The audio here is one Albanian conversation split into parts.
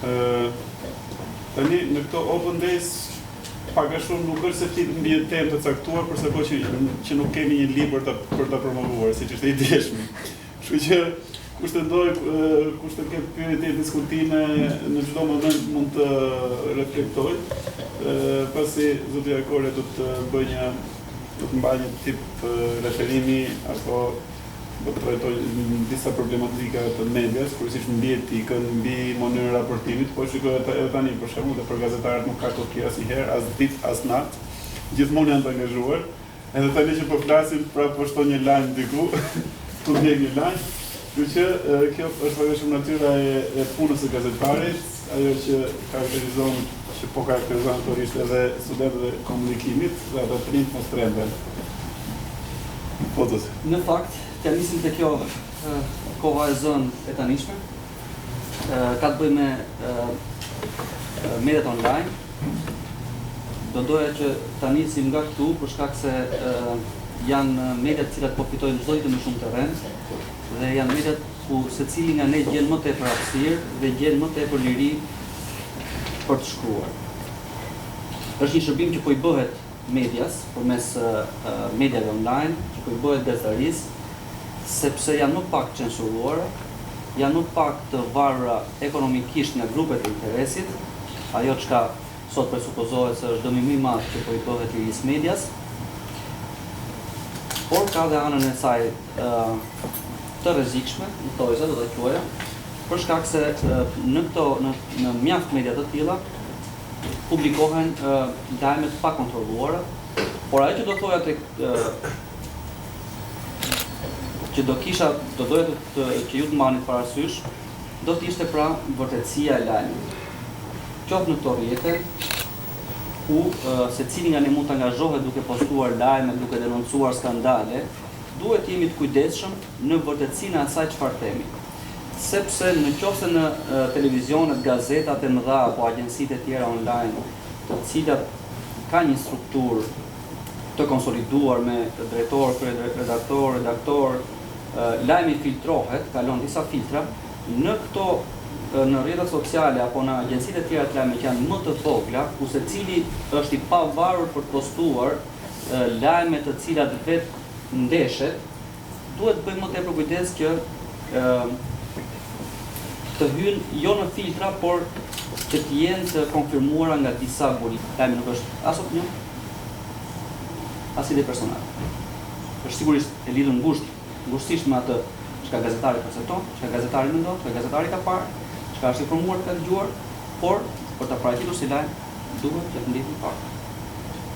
Tani në këto open days pak a shumë nuk është se flit mbi një temë të caktuar, përsa po që nuk kemi një libër për ta promovuar, siç ishte i deshmi. Kështu që kush të ketë pyetje diskutime në çdo moment mund të reflektoj, pasi zoti Akore do të mbajë një tip referimi apo do të trajtoj disa problematika të medias, kryesisht mbi etikën, mbi mënyrën e raportimit, po shikoj edhe tani për shembull dhe për gazetarët nuk ka kohë asnjëherë, as ditë as natë, gjithmonë janë të angazhuar. Edhe tani që po flasim, pra po shton një lajm diku, tu ndjek një lajm. Kështu që kjo është pakëshëm natyra e punës së gazetarit, ajo që karakterizon autorisht edhe studentët e komunikimit dhe ata të rinjt mos tremben. Fotos. Në fakt, t'ja nisim të kjo koha e zënë e tanishme, ka të bëjë me mediat online. Do doja që ta nisim nga këtu, për shkak se janë mediat cilat po fitojnë çdo ditë më shumë terren, dhe janë mediat ku secili nga ne gjen më tepër hapësirë dhe gjen më tepër liri për të shkruar. Është një shërbim që po i bëhet medias përmes mediave online, që po i bëhet gazetarisë, sepse janë më pak censuruara, janë më pak të varura ekonomikisht nga grupet e interesit, ajo çka sot presupozohet se është dëmi më i madh që po i bëhet lirisë medias, por ka dhe anën e saj të rrezikshme, në tojza do ta quaja, për shkak se në mjaft media të tilla publikohen lajme të pakontrolluara, por ajo që do thoja që do doja që ju të marrni parasysh, do të ishte pra vërtetësia e lajmit. Qoftë në këto rrjete, ku secili nga ne mund të angazhohet duke postuar lajme, duke denoncuar skandale, duhet jemi të kujdesshëm në vërtetësinë e asaj çfarë themi. Sepse nëse në televizionet, gazetat e mëdha apo agjencitë e tjera online, të cilat ka një strukturë të konsoliduar me drejtor, redaktor, lajmi filtrohet, kalon disa filtra, në rrjetet sociale apo në agjencitë e tjera të lajme që janë më të vogla, ku secili është i pavarur për të postuar lajme të cilat vetë ndeshet, duhet të bëjmë më tepër kujdes që të hynë jo në filtra, por që të jenë të konfirmuara nga disa burim. Lajmi nuk është as opinion, as ide personale. Është sigurisht e lidhur ngushtisht me atë çka gazetari percepton, çka gazetari mendon, çka gazetari ka parë, çka është informuar, ka dëgjuar, por për ta paraqituar si lajm duhet të ndihni fakte.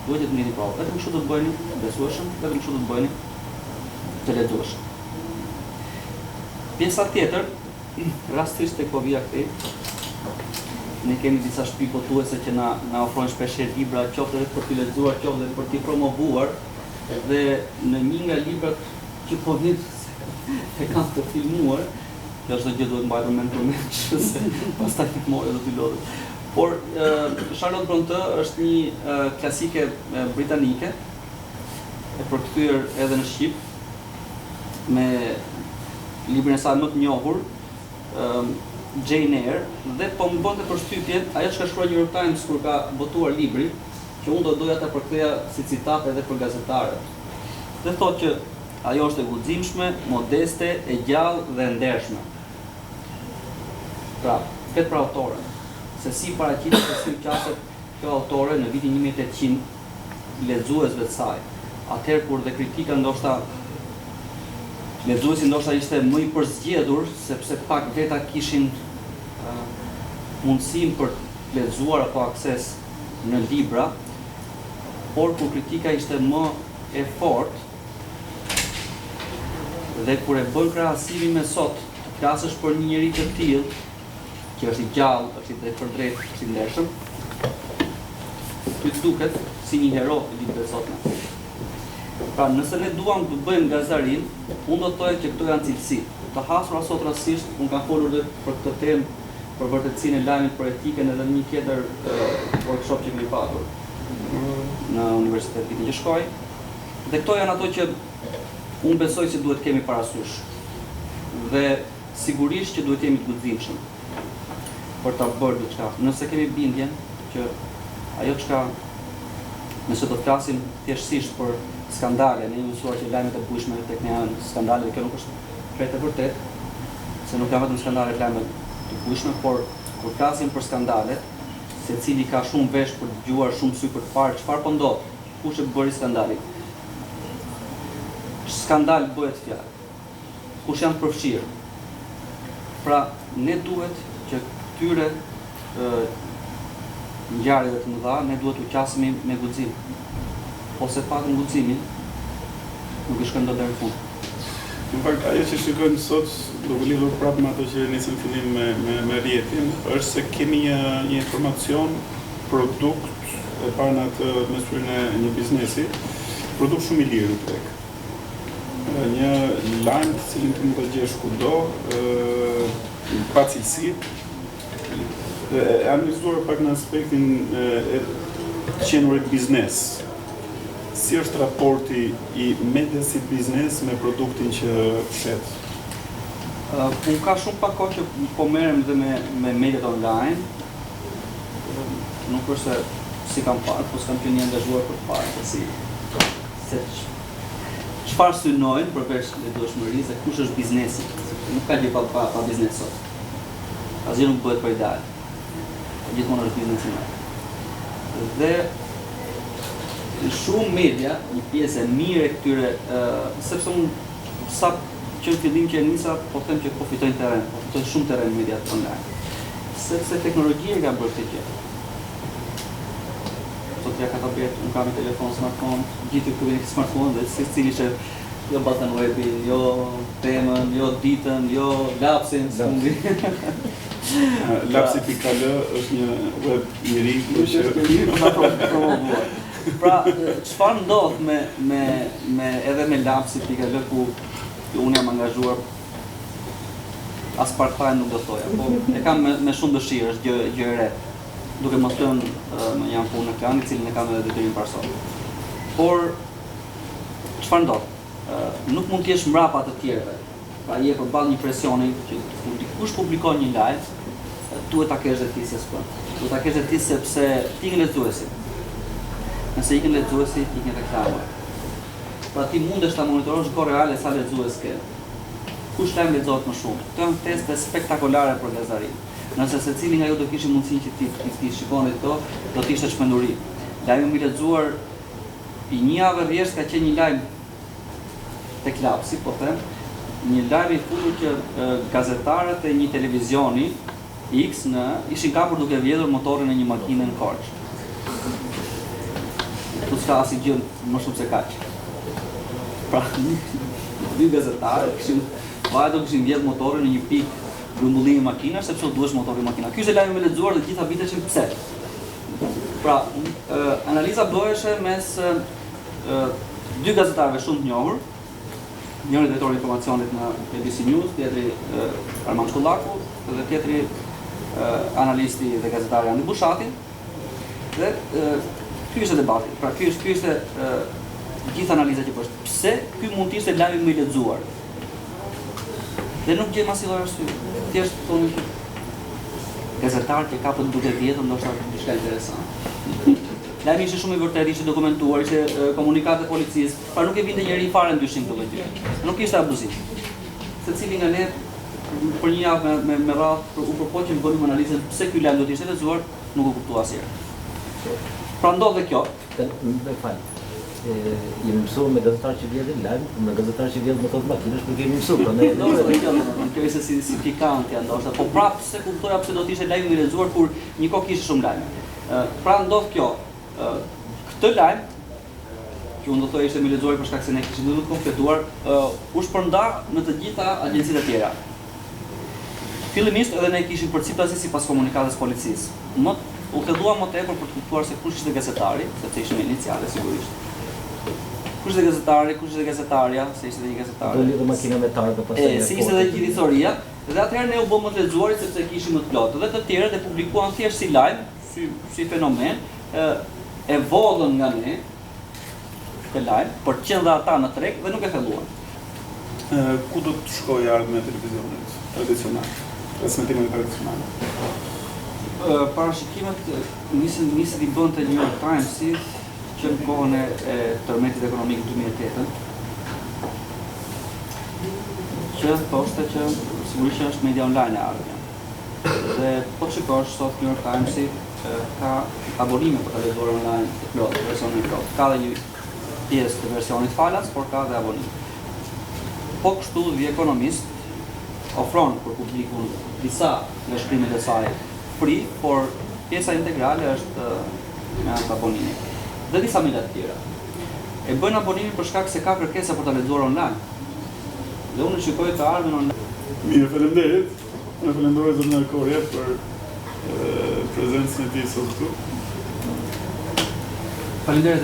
Duhet të ndihni prova. Vetëm kështu do të bëheni besueshëm, vetëm kështu do të bëheni të lexueshëm. Pjesa tjetër, rastisht tek po vija këtej, ne kemi disa shtëpi botuese që na ofrojnë shpesh libra, qoftë edhe për t'i lexuar, qoftë edhe për t'i promovuar, dhe në një nga librat që po vjen e kanë të filmuar, kjo është gjë duhet mbajtur mend se pastaj filmore do t'i lodhet. Por Charlotte Brontë është një klasike britanike, e përkthyer edhe në shqip me librin e saj më të njohur, Jane Eyre, dhe po më bënte përshtypje ajo që ka shkruar New York Times kur ka botuar librin, që unë do doja ta përktheja si citat edhe për gazetarët. Dhe thotë që ajo është e guximshme, modeste, e gjallë dhe e ndershme. Pra, flet për autoren. Se si paraqitet se si qaset kjo autore në vitin 1800 lexuesve të saj. Atëherë kur dhe kritika ndoshta lexuesi ndoshta ishte më i përzgjedhur, sepse pak veta kishin mundësinë për të lexuar apo akses në libra, por kur kritika ishte më e fortë dhe kur e bën krahasimin me sot, të flasësh për një njerëz të tillë, që është i gjallë, është i drejtpërdrejtë, është i ndershëm, ty duket si një hero i ditëve sotme. Pra, nëse ne duam të bëjmë gazetarin, unë do të thoya që këto janë cilësi. Të hasura sot rastësisht, unë kam folur dhe për këtë temë, për vërtetësinë e lajmit, për etikën, edhe në një tjetër workshop që kemi patur në Universitet vitin që shkoj. Dhe këto janë ato që unë besoj se duhet kemi parasysh. Dhe sigurisht që duhet jemi të guximshëm. për ta bërë diçka. Nëse kemi bindjen që ajo çka nëse do të flasim thjeshtësisht për skandale, ne jemi mësuar që lajmet e bujshme tek ne janë skandale, kjo nuk është krejt e vërtet, se nuk janë vetëm skandale lajme të bujshme, por kur flasim për skandale, secili ka shumë vesh për të dëgjuar, shumë sy për të parë çfarë po ndodh, kush e bëri skandalin. Skandal bëhet fjalë. Kush janë të përfshirë. Pra, ne duhet që këtyre ngjarjeve të mëdha, ne duhet të qasemi me guxim. Ose pak guximin, nuk i shkojmë dot deri në fund. Në fakt, ajo që shikojmë sot, duke lidhur prapë me ato që nisëm fillim me rjetin, është se kemi një informacion, produkt, e parë në atë mesurin e një biznesi, produkt shumë i lirë tek. Një lajm të cilin të mund ta gjesh kudo, pa cilësi, e analizuar pak në aspektin e qenurit biznes. Si është raporti i medias si biznes me produktin që fshet? Unë ka shumë pak kohë që po merrem dhe me mediat online. Nuk është se si kam parë, po s'kam qenë i angazhuar për të parë se çfarë synojnë përveç lexueshmërisë, kush është biznesi. Nuk ka gjë pa biznes sot. Asgjë nuk bëhet për ideal. Gjithmonë është biznesi. Dhe shumë media, një pjesë e mirë e këtyre, sepse unë sa që në fillim që e nisa, po them që po fitojnë terren, po fitojnë shumë terren mediat online. Sepse teknologjia ka bërë këtë gjë. Sot ja ka tablet, unë kam një telefon, smartphone, gjithë këtu vjen smartphone dhe secili që jo batën webin, jo temën, jo ditën, jo lapsin, Lapsi.al është një web i ri që promovuar. Pra, çfarë ndodh edhe me lapsi.al ku unë jam angazhuar, as part-time nuk do thoja, po e kam me shumë dëshirë, është gjë e re. Duke mos thënë më jam punë në klan, i cilin e kam edhe detyrim parsorë. Por çfarë ndodh? Nuk mund të jesh mbrapa të tjerëve. Pra je përballë një presioni që kur dikush publikon një lajm, duhet ta kesh dhe ti si s'pën. Duhet ta kesh dhe ti sepse ti je lexuesi. Nëse ikën lexuesi, ikën reklama. Pra ti mundesh ta monitorosh në kohë reale sa lexues ke. Kush lajm lexohet më shumë? Këto janë teste spektakolare për gazetarin. Nëse secili nga ju do kishte mundësinë që ti shikoni këto, do të ishte çmenduri. Lajmi më i lexuar i një javë rresht ka qenë një lajm tek lapsi, po them, një lajm i fundit që gazetarët e një televizioni X ishin kapur duke vjedhur motorin e një makine në Korçë. Tu s'ka asgjë më shumë se kaq. Pra, dy gazetarë kishin vjedhur motorin në një pikë grumbullimi makinash sepse u duhesh motori makina. Ky është lajmi më lexuar dhe gjitha viteshin pse. Pra, analiza bëheshe mes dy gazetarëve shumë të njohur, njëri drejtori i informacionit në BBC News, tjetri Armand Shkullaku dhe tjetri analisti dhe gazetari Andi Bushati. Dhe ky është debati. Pra ky është gjithë analiza që bëhet. Pse ky mund të ishte lajmi më i lexuar? Dhe nuk gjejmë asnjë arsye. Thjesht thonë që gazetarët që kapën duke vjedhur ndoshta diçka interesante. Lajmi ishte shumë i vërtetë, ishte dokumentuar, ishte komunikat e policisë, pra nuk e vinte njëri fare ndyshim këtë gjë. Nuk ishte abuzim. Secili nga ne për një javë me radhë u përpoqëm bënim analizën pse ky lajm do të ishte lexuar, nuk e kuptua asnjëherë. Pra ndodh dhe kjo. Më fal. Jemi mësuar me gazetarë që vjedhin lajm, me gazetarë që vjedhin motor makinash, nuk jemi mësuar, prandaj kjo ishte si pikantja ndoshta, po prapë se kuptoja pse do të ishte lajm i lexuar kur një kohë kishte shumë lajme. Pra ndodh kjo. Këtë lajm që unë do të thojë ishte më lexuar për shkak se ne kishim duhet të kompletuar, u shpërnda në të gjitha agjencitë e tjera. Fillimisht edhe ne kishim përcipësi sipas komunikatës policisë. U thellua më tepër për të kuptuar se kush ishte gazetari, sepse ishte me iniciale sigurisht. Kush ishte gazetari, kush ishte gazetaria, se ishte një gazetare. Do lidhë makina me tarë dhe pastaj. Si ishte edhe gjithë historia, dhe atëherë ne u bëm më të lexuarit sepse kishim më të plotë. Dhe të tjerët e publikuan thjesht si lajm, si fenomen, e vodhën nga ne këtë lajm, për të qenë dhe ata në treg dhe nuk e thelluan. Ku do të shkojë ardhmja e televizionit tradicional, transmetimet tradicionale? parashikimet nisi i bënte New York Times-i që në kohën e tërmetit ekonomik 2008-ën, që thoshte që sigurisht që është media online e ardhmja. Dhe po të shikosh sot New York Times-i ka abonime për të lexuar online të plot, versionin plot. Ka dhe një pjesë të versionit falas, por ka dhe abonime. Po kështu The Economist ofron për publikun disa nga shkrimet e saj free, por pjesa integrale është me anë të abonimit. Dhe disa media të tjera. E bën abonimin për shkak se ka kërkesa për ta lexuar online. Dhe unë shikoj të ardhmen online. Mirë, faleminderit. Unë falenderoj zonën e Korje për prezencën e tij sot këtu. Faleminderit.